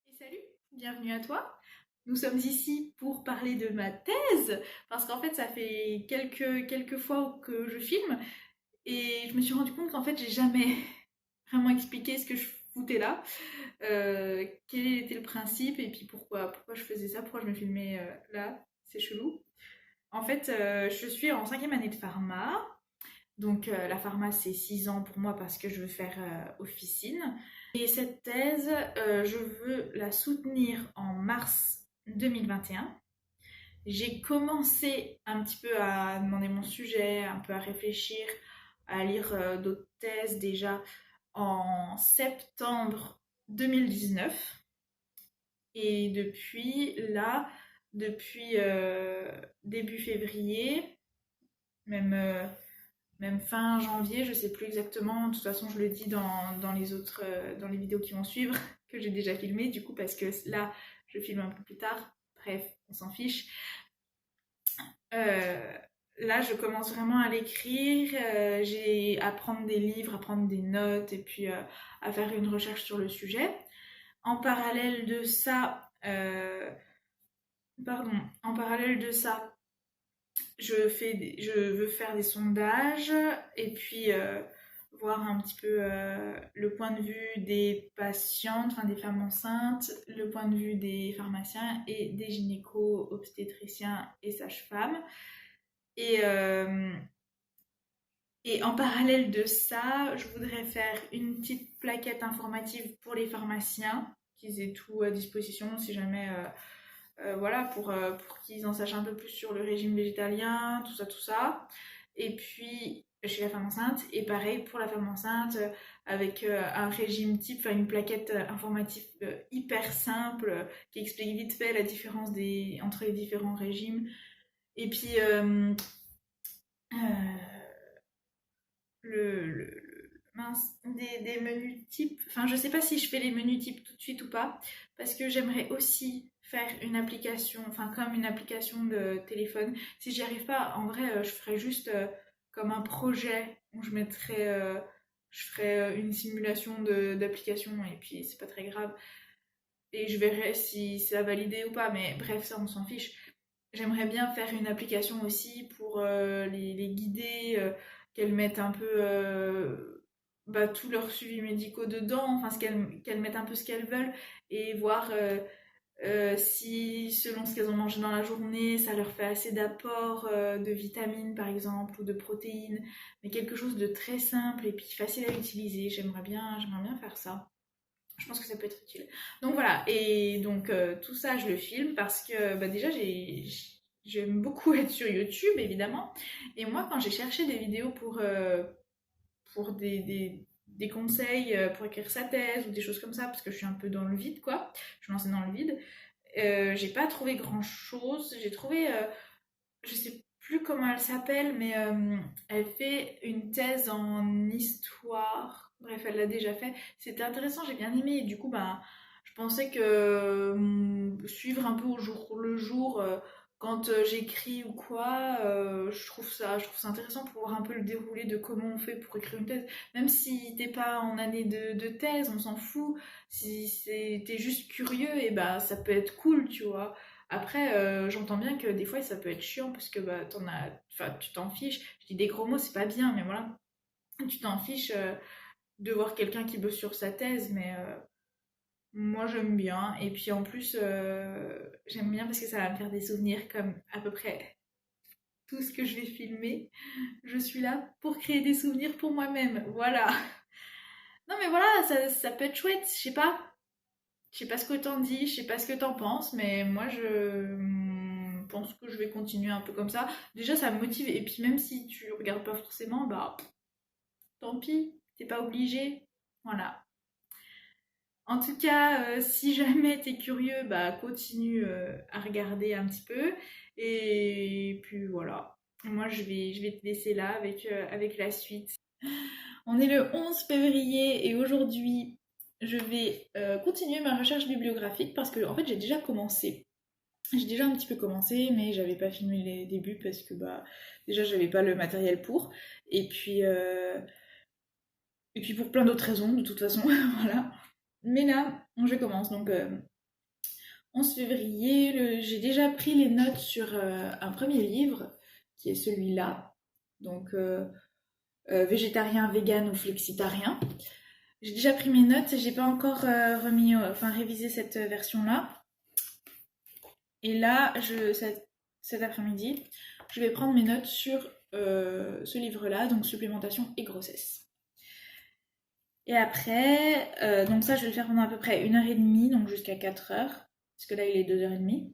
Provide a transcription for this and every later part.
Et salut, bienvenue à toi. Nous sommes ici pour parler de ma thèse, parce qu'en fait ça fait quelques fois que je filme, et je me suis rendu compte qu'en fait j'ai jamais vraiment expliqué ce que je foutais là, quel était le principe, et puis pourquoi je faisais ça, pourquoi je me filmais là, c'est chelou. En fait, je suis en cinquième année de pharma, donc la pharma c'est 6 ans pour moi parce que je veux faire officine. Et cette thèse, je veux la soutenir en mars 2021. J'ai commencé un petit peu à demander mon sujet, un peu à réfléchir, à lire d'autres thèses déjà en septembre 2019. Et depuis là, depuis début février, même même fin janvier, je sais plus exactement. De toute façon, je le dis dans les autres, dans les vidéos qui vont suivre, que j'ai déjà filmé, du coup, parce que là, je filme un peu plus tard. Bref, on s'en fiche. Euh, Là, je commence vraiment à l'écrire. J'ai à prendre des livres, à prendre des notes, et puis à faire une recherche sur le sujet. En parallèle de ça, pardon, en parallèle de ça, je veux faire des sondages et puis voir un petit peu le point de vue des patientes, enfin des femmes enceintes, le point de vue des pharmaciens et des gynéco-obstétriciens et sages-femmes. Et, euh, et en parallèle de ça, je voudrais faire une petite plaquette informative pour les pharmaciens, qu'ils aient tout à disposition si jamais voilà, pour qu'ils en sachent un peu plus sur le régime végétalien, tout ça, tout ça. Et puis, chez la femme enceinte, et pareil pour la femme enceinte, avec un régime type, enfin une plaquette informative hyper simple, qui explique vite fait la différence entre les différents régimes. Et puis, euh, mince, des menus types. Enfin, je sais pas si je fais les menus types tout de suite ou pas, parce que j'aimerais aussi faire une application, enfin comme une application de téléphone. Si j'y arrive pas, en vrai, je ferais juste comme un projet où je ferais une simulation d'application et puis c'est pas très grave. Et je verrai si c'est validé ou pas, mais bref, ça on s'en fiche. J'aimerais bien faire une application aussi pour les guider, qu'elles mettent un peu bah, tous leurs suivis médicaux dedans, enfin qu'elles mettent un peu ce qu'elles veulent et voir si selon ce qu'elles ont mangé dans la journée, ça leur fait assez d'apports de vitamines par exemple ou de protéines, mais quelque chose de très simple et puis facile à utiliser. J'aimerais bien faire ça. Je pense que ça peut être utile. Donc voilà, et donc tout ça, je le filme parce que bah, déjà, j'aime beaucoup être sur YouTube, évidemment. Et moi, quand j'ai cherché des vidéos pour des conseils pour écrire sa thèse ou des choses comme ça, parce que je suis un peu dans le vide, quoi, je suis lancée dans le vide, j'ai pas trouvé grand-chose. J'ai trouvé, je sais plus comment elle s'appelle, mais elle fait une thèse en histoire. Bref, elle l'a déjà fait. C'était intéressant, j'ai bien aimé. Et du coup, bah, je pensais que suivre un peu au jour le jour quand j'écris ou quoi, je trouve ça intéressant pour voir un peu le déroulé de comment on fait pour écrire une thèse. Même si t'es pas en année de thèse, on s'en fout. Si t'es juste curieux, et bah ça peut être cool, tu vois. Après, j'entends bien que des fois ça peut être chiant parce que bah, enfin, tu t'en fiches. Je dis des gros mots, c'est pas bien, mais voilà. Tu t'en fiches de voir quelqu'un qui bosse sur sa thèse, mais moi j'aime bien. Et puis en plus, j'aime bien parce que ça va me faire des souvenirs comme à peu près tout ce que je vais filmer. Je suis là pour créer des souvenirs pour moi-même. Voilà. Non mais voilà, ça peut être chouette, je sais pas. Je sais pas ce que t'en dis, je sais pas ce que t'en penses, mais moi je pense que je vais continuer un peu comme ça. Déjà ça me motive, et puis même si tu regardes pas forcément, bah tant pis, t'es pas obligé. Voilà. En tout cas, si jamais t'es curieux, bah continue à regarder un petit peu. Et puis voilà. Moi je vais te laisser là avec la suite. On est le 11 février et aujourd'hui, je vais continuer ma recherche bibliographique parce que en fait j'ai déjà commencé. J'ai déjà un petit peu commencé, mais j'avais pas filmé les débuts parce que bah déjà j'avais pas le matériel pour. Et puis Et puis pour plein d'autres raisons, de toute façon, voilà. Mais là, je commence. Donc, 11 février, j'ai déjà pris les notes sur un premier livre, qui est celui-là. Donc, végétarien, vegan ou flexitarien. J'ai déjà pris mes notes, j'ai pas encore révisé cette version-là. Et là, cet après-midi, je vais prendre mes notes sur ce livre-là, donc supplémentation et grossesse. Et après, donc ça, je vais le faire pendant à peu près 1h30, donc jusqu'à 4h, parce que là, il est 2h30.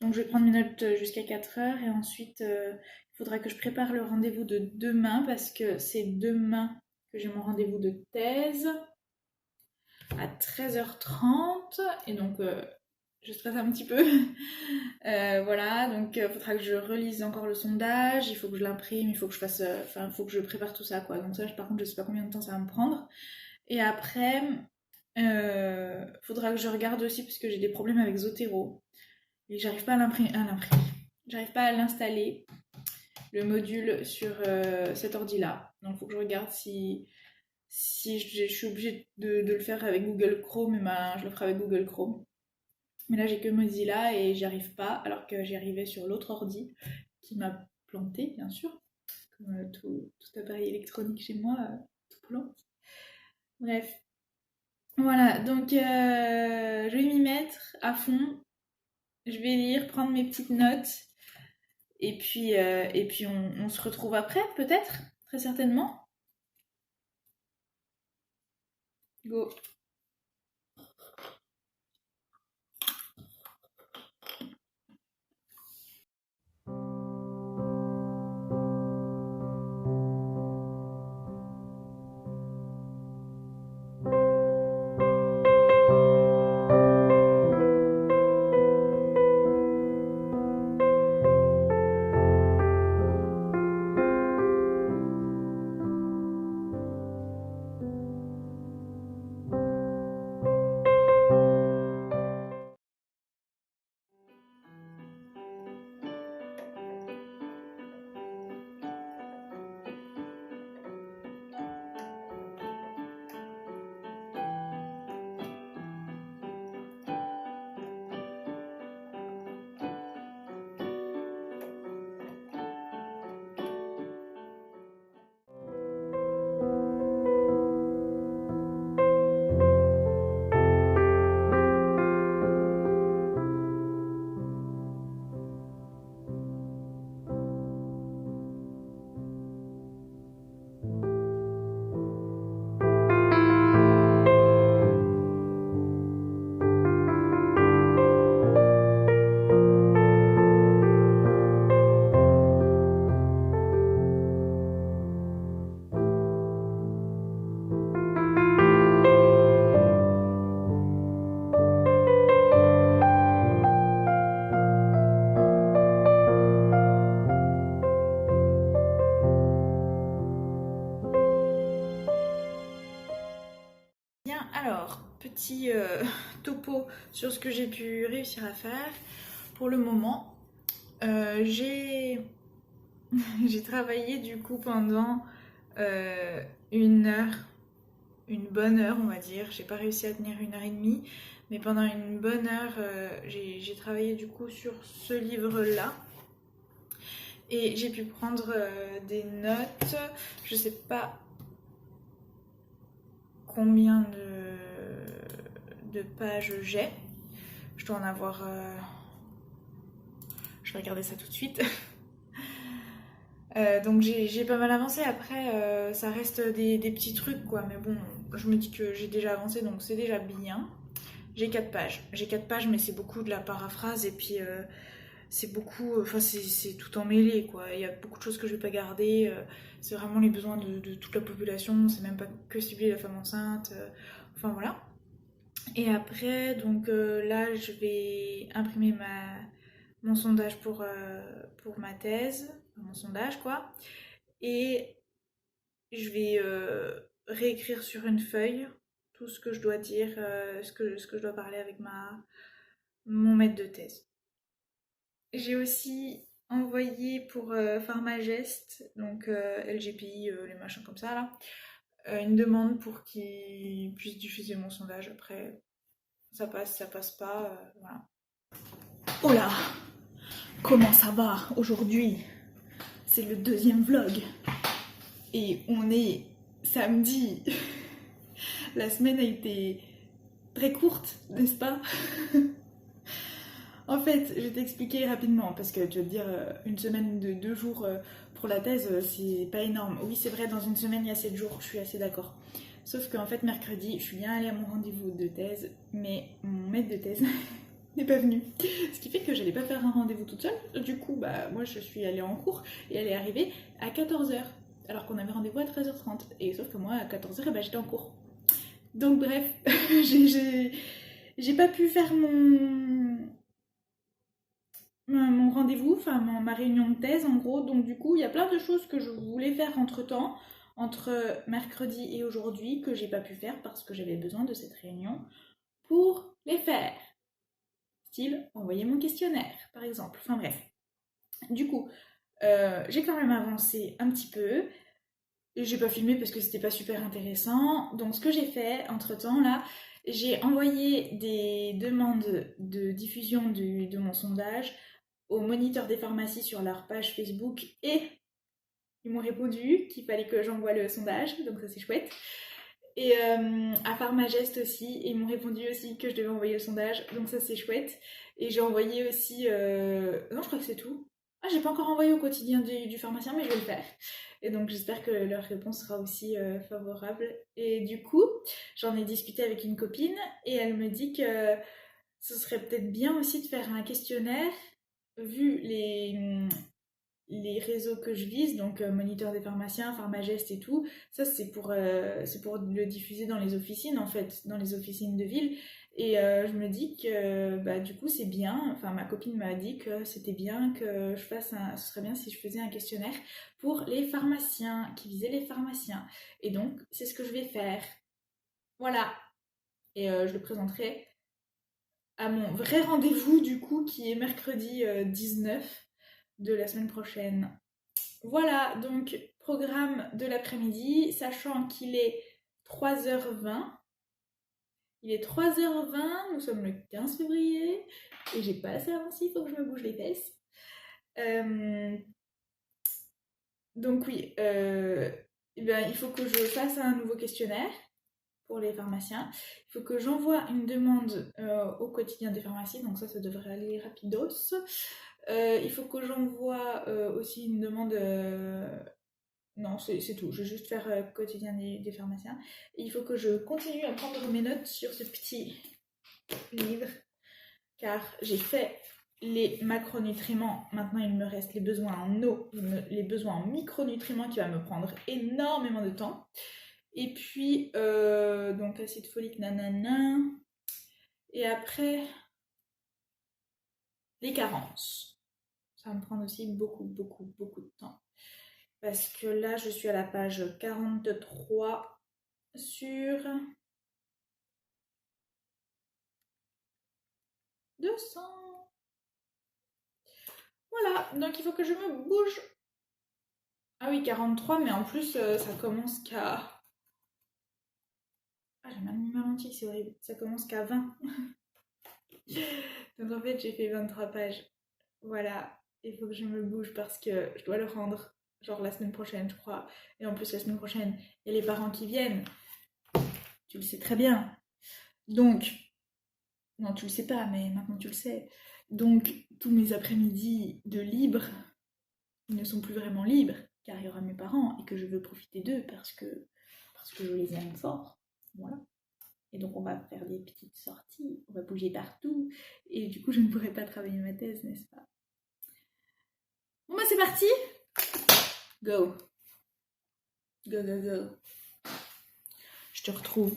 Donc je vais prendre mes notes jusqu'à 4h, et ensuite, il faudra que je prépare le rendez-vous de demain, parce que c'est demain que j'ai mon rendez-vous de thèse à 13h30, et donc je stresse un petit peu. Voilà, donc il faudra que je relise encore le sondage, il faut que je l'imprime, il faut que je fasse, il faut que je prépare tout ça, quoi. Donc ça, par contre, je sais pas combien de temps ça va me prendre. Et après, faudra que je regarde aussi, parce que j'ai des problèmes avec Zotero, et j'arrive pas à l'imprimer, j'arrive pas à l'installer, le module sur cet ordi-là. Donc il faut que je regarde si je suis obligée de le faire avec Google Chrome, et ben, je le ferai avec Google Chrome. Mais là, j'ai que Mozilla et j'y arrive pas, alors que j'y arrivais sur l'autre ordi qui m'a planté, bien sûr. Comme tout appareil électronique chez moi, tout plante. Bref. Voilà, donc je vais m'y mettre à fond. Je vais lire, prendre mes petites notes. Et puis on se retrouve après, peut-être, très certainement. Go. Bien, alors, petit topo sur ce que j'ai pu réussir à faire. Pour le moment, j'ai j'ai travaillé du coup pendant une heure, une bonne heure on va dire. J'ai pas réussi à tenir 1h30, mais pendant une bonne heure, j'ai travaillé du coup sur ce livre-là. Et j'ai pu prendre des notes. Je sais pas combien de pages j'ai. Je dois en avoir... Je vais regarder ça tout de suite. Donc j'ai pas mal avancé. Après, ça reste des petits trucs, quoi. Mais bon, je me dis que j'ai déjà avancé, donc c'est déjà bien. J'ai 4 pages. J'ai 4 pages, mais c'est beaucoup de la paraphrase. Et puis, c'est beaucoup... Enfin, c'est tout emmêlé, quoi. Il y a beaucoup de choses que je vais pas garder. C'est vraiment les besoins de toute la population. C'est même pas que ciblé la femme enceinte. Enfin, voilà. Et après, donc là, je vais imprimer mon sondage pour ma thèse, mon sondage quoi. Et je vais réécrire sur une feuille tout ce que je dois dire, ce que je dois parler avec mon maître de thèse. J'ai aussi envoyé pour Pharmagest, donc LGPI, les machins comme ça là, une demande pour qu'ils puissent diffuser mon sondage. Après, ça passe pas, voilà. Oh là, comment ça va aujourd'hui? C'est le deuxième vlog. Et on est samedi. La semaine a été très courte, n'est-ce pas? En fait, je vais t'expliquer rapidement, parce que tu vas te dire, une semaine de 2 jours pour la thèse, c'est pas énorme. Oui, c'est vrai, dans une semaine, il y a 7 jours, je suis assez d'accord. Sauf qu'en fait, mercredi, je suis bien allée à mon rendez-vous de thèse, mais mon maître de thèse n'est pas venu. Ce qui fait que j'allais pas faire un rendez-vous toute seule. Du coup, bah, moi, je suis allée en cours, et elle est arrivée à 14h, alors qu'on avait rendez-vous à 13h30. Et sauf que moi, à 14h, bah, j'étais en cours. Donc bref, j'ai pas pu faire mon rendez-vous, enfin ma réunion de thèse en gros. Donc du coup, il y a plein de choses que je voulais faire entre-temps, entre mercredi et aujourd'hui, que j'ai pas pu faire parce que j'avais besoin de cette réunion pour les faire. Style, envoyer mon questionnaire, par exemple. Enfin bref. Du coup, j'ai quand même avancé un petit peu. J'ai pas filmé parce que c'était pas super intéressant. Donc ce que j'ai fait entre-temps là, j'ai envoyé des demandes de diffusion de mon sondage aux moniteurs des pharmacies sur leur page Facebook et ils m'ont répondu qu'il fallait que j'envoie le sondage, donc ça c'est chouette. Et à Pharmagest aussi, et ils m'ont répondu aussi que je devais envoyer le sondage, donc ça c'est chouette. Et j'ai envoyé aussi... Non, je crois que c'est tout. Ah, j'ai pas encore envoyé au quotidien du pharmacien, mais je vais le faire. Et donc j'espère que leur réponse sera aussi favorable. Et du coup, j'en ai discuté avec une copine, et elle me dit que ce serait peut-être bien aussi de faire un questionnaire, vu les réseaux que je vise, donc Moniteur des pharmaciens, Pharmagest et tout, ça c'est pour le diffuser dans les officines en fait, dans les officines de ville. Et je me dis que bah, du coup c'est bien, enfin ma copine m'a dit que c'était bien que je fasse ce serait bien si je faisais un questionnaire pour les pharmaciens, qui visaient les pharmaciens. Et donc c'est ce que je vais faire. Voilà. Et je le présenterai à mon vrai rendez-vous du coup qui est mercredi 19 de la semaine prochaine. Voilà, donc programme de l'après-midi, sachant qu'il est 3h20. Il est 3h20, nous sommes le 15 février, et j'ai pas assez avancé, il faut que je me bouge les fesses. Donc oui, eh bien, il faut que je fasse un nouveau questionnaire pour les pharmaciens. Il faut que j'envoie une demande au quotidien des pharmacies, donc ça devrait aller rapidos. Il faut que j'envoie aussi une demande... Non, c'est tout. Je vais juste faire quotidien des pharmaciens. Et il faut que je continue à prendre mes notes sur ce petit livre, car j'ai fait les macronutriments. Maintenant, il me reste les besoins en eau, les besoins en micronutriments qui va me prendre énormément de temps. Et puis, donc acide folique, nanana. Et après, les carences. Ça va me prendre aussi beaucoup de temps. Parce que là, je suis à la page 43 sur 200. Voilà, donc il faut que je me bouge. Ah oui, 43, mais en plus, ça commence qu'à... Ah, j'ai mal mis ma lentille, c'est horrible. Ça commence qu'à 20. Donc en fait, j'ai fait 23 pages. Voilà, il faut que je me bouge parce que je dois le rendre, genre la semaine prochaine, je crois. Et en plus, la semaine prochaine, il y a les parents qui viennent. Tu le sais très bien. Donc, non, tu le sais pas, mais maintenant tu le sais. Donc, tous mes après-midi de libre, ils ne sont plus vraiment libres, car il y aura mes parents et que je veux profiter d'eux parce que je les aime fort. Voilà. Et donc, on va faire des petites sorties, on va bouger partout, et du coup, je ne pourrai pas travailler ma thèse, n'est-ce pas? Bon, bah, c'est parti! Go! Go, go, go! Je te retrouve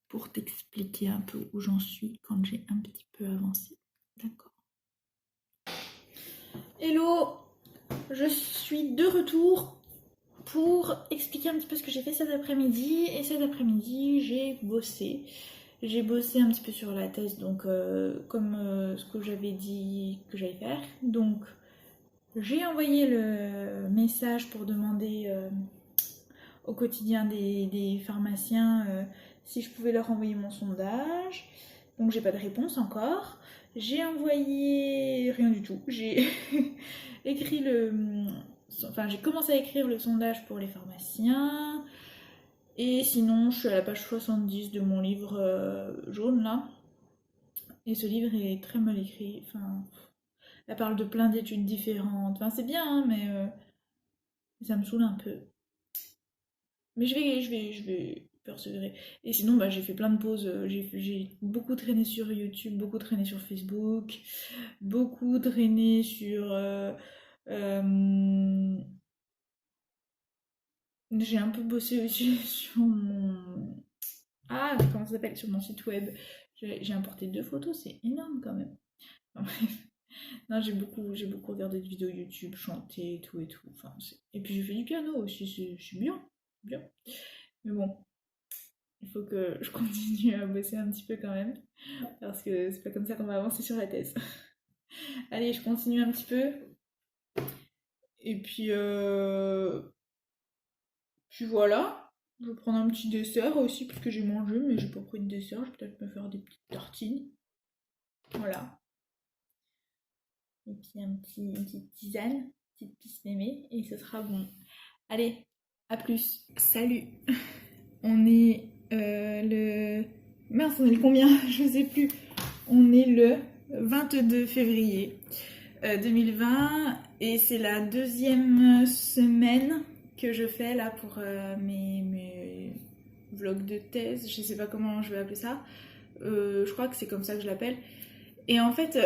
pour t'expliquer un peu où j'en suis quand j'ai un petit peu avancé. D'accord? Hello! Je suis de retour pour expliquer un petit peu ce que j'ai fait cet après-midi. Et cet après-midi, j'ai bossé. J'ai bossé un petit peu sur la thèse, donc comme ce que j'avais dit que j'allais faire. Donc, j'ai envoyé le message pour demander au quotidien des pharmaciens si je pouvais leur envoyer mon sondage. Donc j'ai pas de réponse encore. J'ai envoyé rien du tout. J'ai écrit j'ai commencé à écrire le sondage pour les pharmaciens. Et sinon, je suis à la page 70 de mon livre jaune là. Et ce livre est très mal écrit. Enfin, elle parle de plein d'études différentes. Enfin, c'est bien, hein, mais ça me saoule un peu. Mais je vais persévérer. Et sinon, bah, j'ai fait plein de pauses. J'ai beaucoup traîné sur YouTube, beaucoup traîné sur Facebook, beaucoup traîné sur. Euh, j'ai un peu bossé aussi sur mon. Ah, comment ça s'appelle? Sur mon site web. J'ai importé 2 photos, c'est énorme quand même. Enfin, bref. Non, j'ai beaucoup regardé de vidéos YouTube, chanter et tout et tout. Enfin, et puis j'ai fait du piano aussi, c'est bien, bien. Mais bon, il faut que je continue à bosser un petit peu quand même, parce que c'est pas comme ça qu'on va avancer sur la thèse. Allez, je continue un petit peu. Et puis voilà. Je vais prendre un petit dessert aussi, parce que j'ai mangé, mais j'ai pas pris de dessert. Je vais peut-être me faire des petites tartines. Voilà. Et puis une petite tisane, une petite pisse mémé, et ce sera bon. Allez, à plus. Salut. On est le... Mince, on est le combien? Je sais plus. On est le 22 février 2020 et c'est la 2e semaine que je fais là pour mes vlogs de thèse. Je sais pas comment je vais appeler ça. Je crois que c'est comme ça que je l'appelle. Et en fait,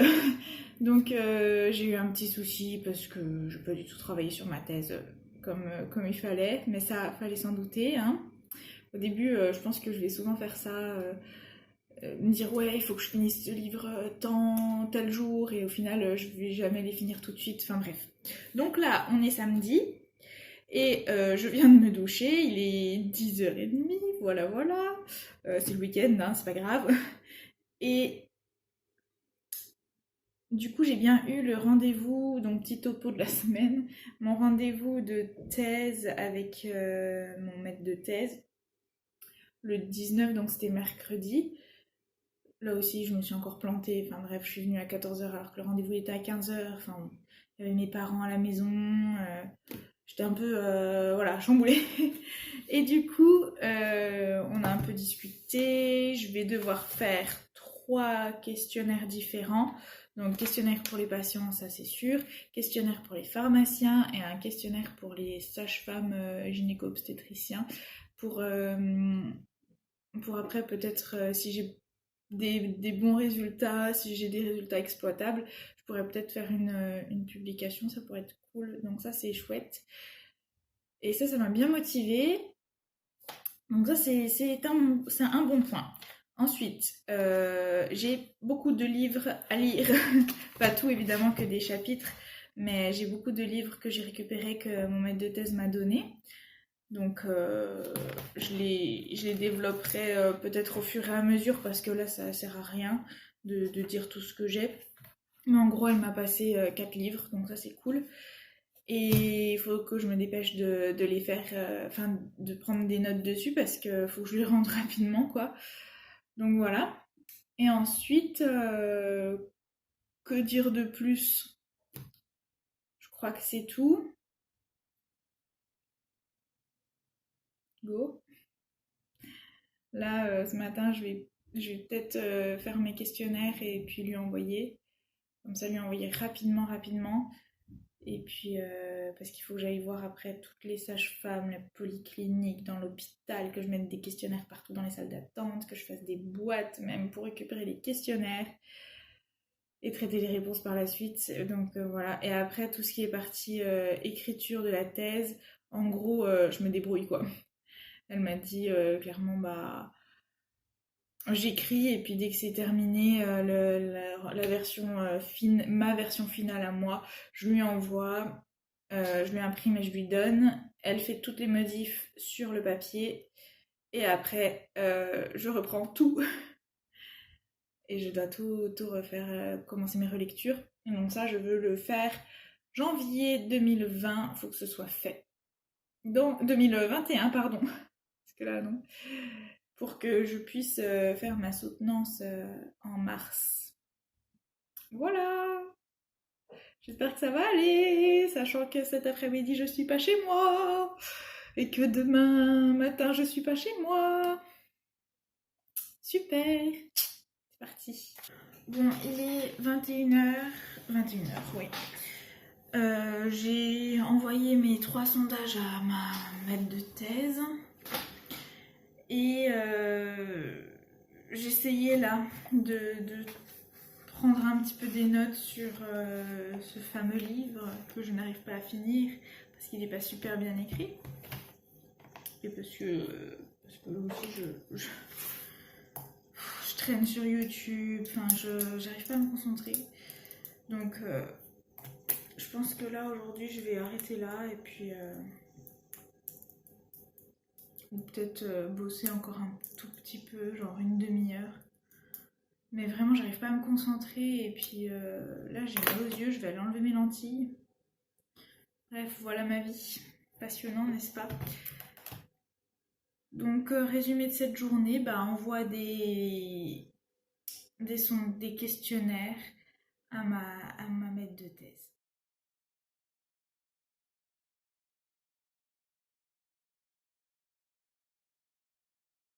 donc j'ai eu un petit souci parce que je n'ai pas du tout travaillé sur ma thèse comme il fallait, mais ça fallait s'en douter, hein. Au début, je pense que je vais souvent faire ça, me dire ouais, il faut que je finisse ce livre tel jour, et au final, je vais jamais les finir tout de suite. Enfin bref. Donc là, on est samedi, et je viens de me doucher, il est 10h30, voilà, voilà. C'est le week-end, hein, c'est pas grave. Et du coup, j'ai bien eu le rendez-vous, donc petit topo de la semaine, mon rendez-vous de thèse avec mon maître de thèse, le 19, donc c'était mercredi. Là aussi, je me suis encore plantée. Enfin bref, je suis venue à 14h alors que le rendez-vous était à 15h. Enfin, il y avait mes parents à la maison. J'étais un peu, voilà, chamboulée. Et du coup, on a un peu discuté. Je vais devoir faire 3 questionnaires différents. Donc, questionnaire pour les patients, ça c'est sûr. Questionnaire pour les pharmaciens et un questionnaire pour les sages-femmes gynéco-obstétriciens. Pour après, peut-être, si j'ai des bons résultats, si j'ai des résultats exploitables, je pourrais peut-être faire une publication, ça pourrait être cool. Donc ça, c'est chouette. Et ça m'a bien motivée. Donc ça, c'est un bon point. Ensuite, j'ai beaucoup de livres à lire. Pas tout, évidemment, que des chapitres, mais j'ai beaucoup de livres que j'ai récupérés, que mon maître de thèse m'a donné. Donc je les développerai peut-être au fur et à mesure, parce que là ça sert à rien de dire tout ce que j'ai. Mais en gros, elle m'a passé 4 livres, donc ça c'est cool. Et il faut que je me dépêche de les faire, enfin de prendre des notes dessus, parce qu'il faut que je les rende rapidement, quoi. Donc voilà. Et ensuite, que dire de plus? Je crois que c'est tout. Go. Là, ce matin, je vais peut-être faire mes questionnaires et puis lui envoyer. Comme ça, lui envoyer rapidement, rapidement. Et puis, parce qu'il faut que j'aille voir après toutes les sages-femmes, la polyclinique, dans l'hôpital, que je mette des questionnaires partout dans les salles d'attente, que je fasse des boîtes même pour récupérer les questionnaires et traiter les réponses par la suite. Donc voilà. Et après, tout ce qui est partie écriture de la thèse, en gros, je me débrouille, quoi. Elle m'a dit clairement, bah, j'écris, et puis dès que c'est terminé, la version ma version finale à moi, je lui envoie, je lui imprime et je lui donne. Elle fait toutes les modifs sur le papier, et après, je reprends tout et je dois tout refaire, commencer mes relectures. Et donc ça, je veux le faire janvier 2020, il faut que ce soit fait. dans 2021, pardon. Parce que là, non. Pour que je puisse faire ma soutenance en mars. Voilà. J'espère que ça va aller, sachant que cet après-midi je suis pas chez moi et que demain matin je suis pas chez moi. Super, c'est parti. Bon, il est 21h. 21h, oui. J'ai envoyé mes 3 sondages à ma maître de thèse et j'essayais là de prendre un petit peu des notes sur ce fameux livre que je n'arrive pas à finir parce qu'il n'est pas super bien écrit et parce que aussi je traîne sur YouTube, enfin j'arrive pas à me concentrer, donc je pense que là aujourd'hui je vais arrêter là et puis ou peut-être bosser encore un tout petit peu, genre une demi-heure. Mais vraiment, j'arrive pas à me concentrer. Et puis là, j'ai mal aux yeux, je vais aller enlever mes lentilles. Bref, voilà ma vie. Passionnant, n'est-ce pas? Donc, résumé de cette journée, bah, envoie des questionnaires à ma maître de thèse.